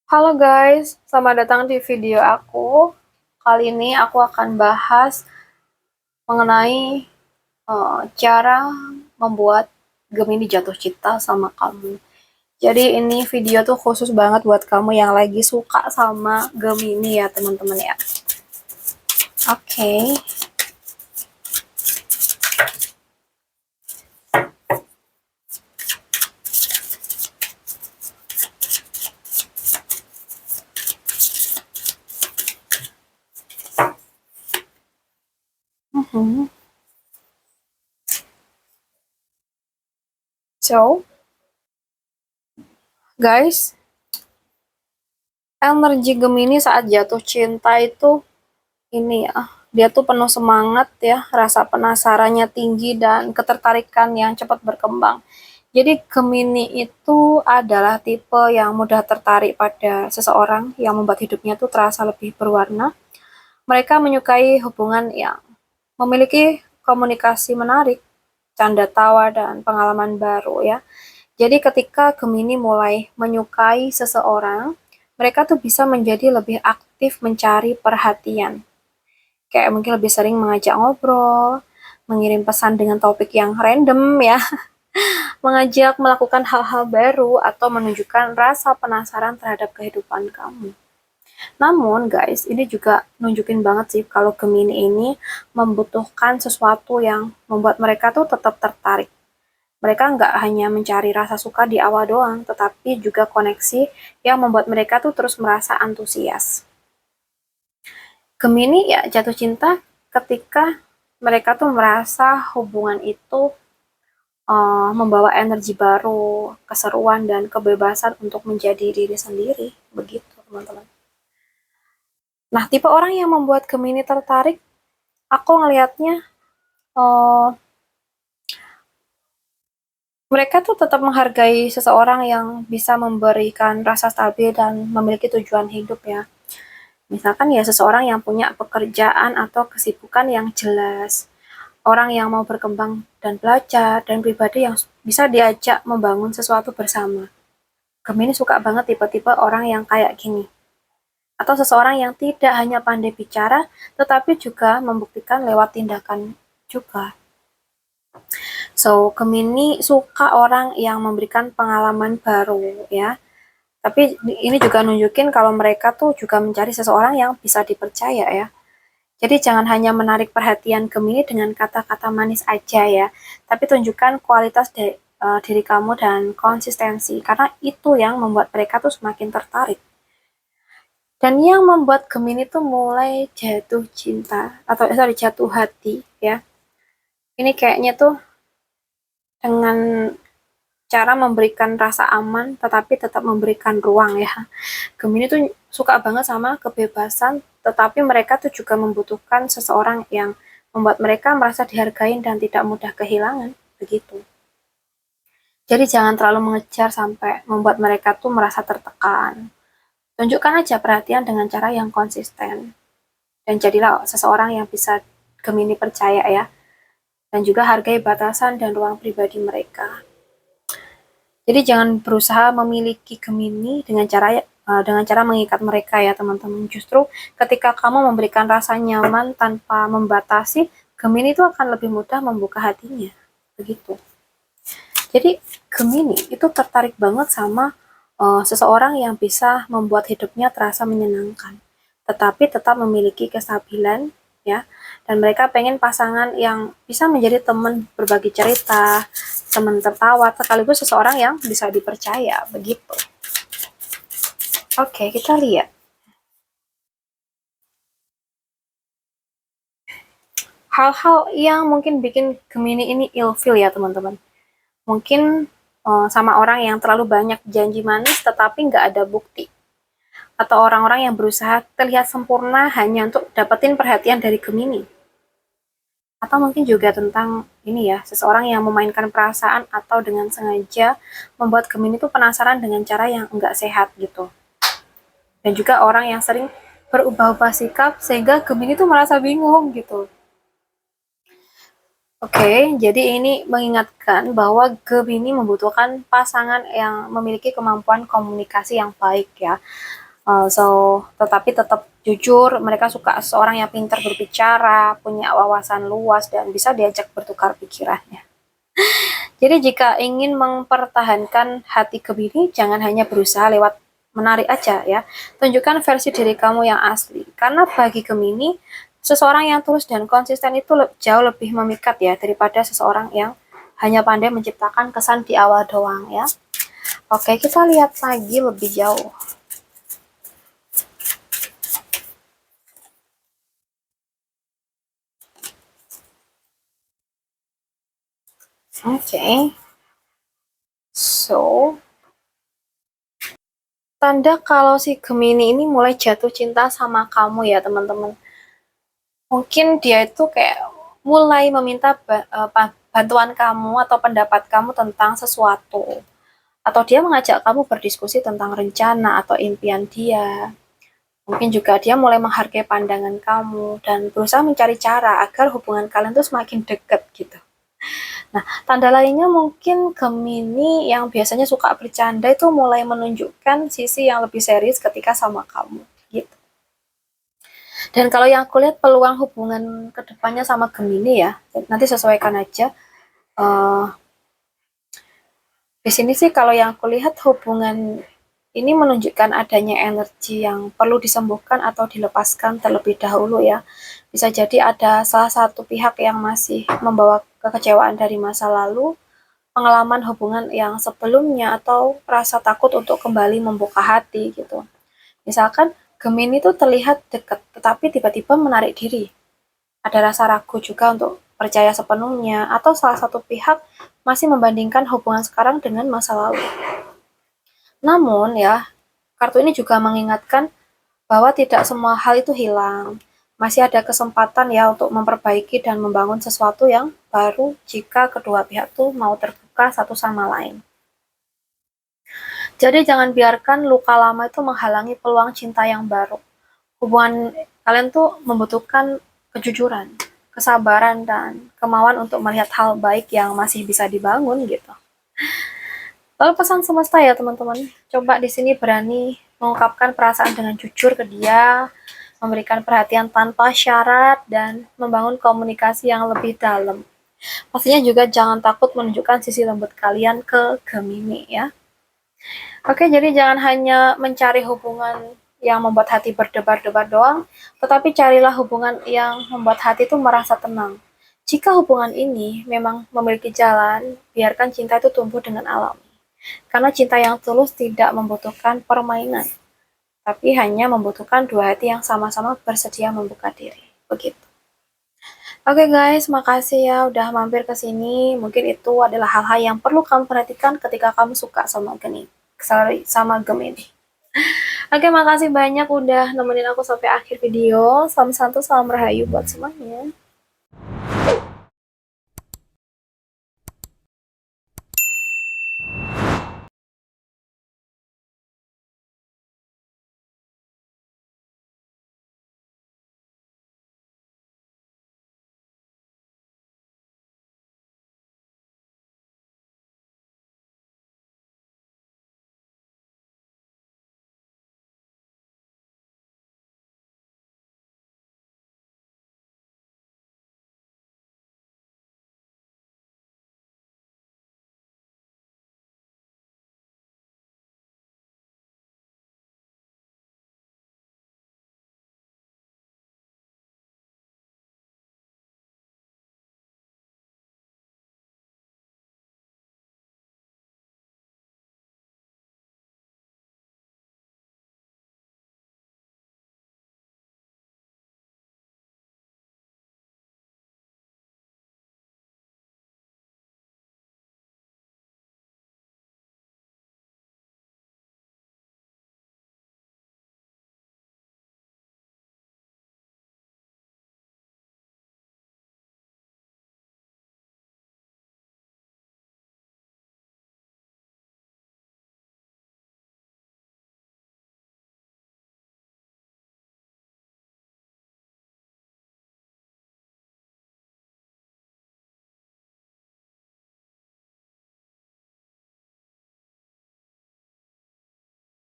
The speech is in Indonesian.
Halo guys, selamat datang di video aku. Kali ini aku akan bahas mengenai cara membuat Gemini jatuh cinta sama kamu. Jadi ini video tuh khusus banget buat kamu yang lagi suka sama Gemini ya teman-teman ya. Oke. So, guys, energi Gemini saat jatuh cinta itu ini ya, dia tuh penuh semangat ya, rasa penasarannya tinggi dan ketertarikan yang cepat berkembang. Jadi Gemini itu adalah tipe yang mudah tertarik pada seseorang yang membuat hidupnya tuh terasa lebih berwarna. Mereka menyukai hubungan yang memiliki komunikasi menarik, canda tawa dan pengalaman baru ya. Jadi ketika Gemini mulai menyukai seseorang, mereka tuh bisa menjadi lebih aktif mencari perhatian, kayak mungkin lebih sering mengajak ngobrol, mengirim pesan dengan topik yang random ya, mengajak melakukan hal-hal baru, atau menunjukkan rasa penasaran terhadap kehidupan kamu. Namun guys, ini juga nunjukin banget sih kalau Gemini ini membutuhkan sesuatu yang membuat mereka tuh tetap tertarik. Mereka nggak hanya mencari rasa suka di awal doang, tetapi juga koneksi yang membuat mereka tuh terus merasa antusias. Gemini ya jatuh cinta ketika mereka tuh merasa hubungan itu membawa energi baru, keseruan, dan kebebasan untuk menjadi diri sendiri. Begitu, teman-teman. Nah, tipe orang yang membuat Gemini tertarik, aku ngelihatnya uh, mereka tuh tetap menghargai seseorang yang bisa memberikan rasa stabil dan memiliki tujuan hidup ya. Misalkan ya seseorang yang punya pekerjaan atau kesibukan yang jelas, orang yang mau berkembang dan belajar, dan pribadi yang bisa diajak membangun sesuatu bersama. Gemini suka banget tipe-tipe orang yang kayak gini. Atau seseorang yang tidak hanya pandai bicara, tetapi juga membuktikan lewat tindakan juga. So, Gemini suka orang yang memberikan pengalaman baru ya. Tapi ini juga nunjukin kalau mereka tuh juga mencari seseorang yang bisa dipercaya ya. Jadi jangan hanya menarik perhatian Gemini dengan kata-kata manis aja ya, tapi tunjukkan kualitas diri kamu dan konsistensi, karena itu yang membuat mereka tuh semakin tertarik. Dan yang membuat Gemini tuh mulai jatuh cinta, atau sorry, jatuh hati ya. Ini kayaknya tuh dengan cara memberikan rasa aman, tetapi tetap memberikan ruang ya. Gemini tuh suka banget sama kebebasan, tetapi mereka tuh juga membutuhkan seseorang yang membuat mereka merasa dihargai dan tidak mudah kehilangan, begitu. Jadi jangan terlalu mengejar sampai membuat mereka tuh merasa tertekan. Tunjukkan aja perhatian dengan cara yang konsisten. Dan jadilah seseorang yang bisa Gemini percaya ya. Dan juga hargai batasan dan ruang pribadi mereka. Jadi jangan berusaha memiliki Gemini dengan cara mengikat mereka ya teman-teman. Justru ketika kamu memberikan rasa nyaman tanpa membatasi, Gemini itu akan lebih mudah membuka hatinya. Begitu. Jadi Gemini itu tertarik banget sama seseorang yang bisa membuat hidupnya terasa menyenangkan, tetapi tetap memiliki kestabilan ya. Dan mereka pengen pasangan yang bisa menjadi teman berbagi cerita, teman tertawa, sekaligus seseorang yang bisa dipercaya, begitu. Oke, kita lihat. Hal-hal yang mungkin bikin Gemini ini ilfeel ya teman-teman. Mungkin sama orang yang terlalu banyak janji manis tetapi nggak ada bukti. Atau orang-orang yang berusaha terlihat sempurna hanya untuk dapetin perhatian dari Gemini. Atau mungkin juga tentang ini ya, seseorang yang memainkan perasaan atau dengan sengaja membuat Gemini itu penasaran dengan cara yang enggak sehat gitu. Dan juga orang yang sering berubah-ubah sikap sehingga Gemini tuh merasa bingung gitu. Oke, jadi ini mengingatkan bahwa Gemini membutuhkan pasangan yang memiliki kemampuan komunikasi yang baik ya. Tetapi tetap jujur, mereka suka seorang yang pintar berbicara, punya wawasan luas, dan bisa diajak bertukar pikirannya. Jadi jika ingin mempertahankan hati Gemini, jangan hanya berusaha lewat menarik aja ya. Tunjukkan versi diri kamu yang asli. Karena bagi Gemini, seseorang yang tulus dan konsisten itu jauh lebih memikat ya daripada seseorang yang hanya pandai menciptakan kesan di awal doang ya. Oke, kita lihat lagi lebih jauh. Oke. So, tanda kalau si Gemini ini mulai jatuh cinta sama kamu ya teman-teman. Mungkin dia itu kayak mulai meminta bantuan kamu atau pendapat kamu tentang sesuatu. Atau dia mengajak kamu berdiskusi tentang rencana atau impian dia. Mungkin juga dia mulai menghargai pandangan kamu dan berusaha mencari cara agar hubungan kalian tuh semakin dekat gitu. Nah, tanda lainnya mungkin Gemini yang biasanya suka bercanda itu mulai menunjukkan sisi yang lebih serius ketika sama kamu gitu. Dan kalau yang aku lihat peluang hubungan kedepannya sama Gemini ya, nanti sesuaikan aja. Uh, di sini sih kalau yang aku lihat hubungan ini menunjukkan adanya energi yang perlu disembuhkan atau dilepaskan terlebih dahulu ya. Bisa jadi ada salah satu pihak yang masih membawa kekecewaan dari masa lalu, pengalaman hubungan yang sebelumnya, atau rasa takut untuk kembali membuka hati gitu. Misalkan Gemini itu terlihat dekat, tetapi tiba-tiba menarik diri. Ada rasa ragu juga untuk percaya sepenuhnya, atau salah satu pihak masih membandingkan hubungan sekarang dengan masa lalu. Namun ya, kartu ini juga mengingatkan bahwa tidak semua hal itu hilang. Masih ada kesempatan ya untuk memperbaiki dan membangun sesuatu yang baru jika kedua pihak tuh mau terbuka satu sama lain. Jadi jangan biarkan luka lama itu menghalangi peluang cinta yang baru. Hubungan kalian tuh membutuhkan kejujuran, kesabaran, dan kemauan untuk melihat hal baik yang masih bisa dibangun gitu. Lalu pesan semesta ya teman-teman, coba di sini berani mengungkapkan perasaan dengan jujur ke dia, memberikan perhatian tanpa syarat, dan membangun komunikasi yang lebih dalam. Pastinya juga jangan takut menunjukkan sisi lembut kalian ke Gemini ya. Oke, jadi jangan hanya mencari hubungan yang membuat hati berdebar-debar doang, tetapi carilah hubungan yang membuat hati itu merasa tenang. Jika hubungan ini memang memiliki jalan, biarkan cinta itu tumbuh dengan alami. Karena cinta yang tulus tidak membutuhkan permainan, tapi hanya membutuhkan dua hati yang sama-sama bersedia membuka diri. Begitu. Oke guys, makasih ya udah mampir ke sini. Mungkin itu adalah hal-hal yang perlu kamu perhatikan ketika kamu suka sama Gemini. Oke, makasih banyak udah nemenin aku sampai akhir video. Salam santu, salam rahayu buat semuanya.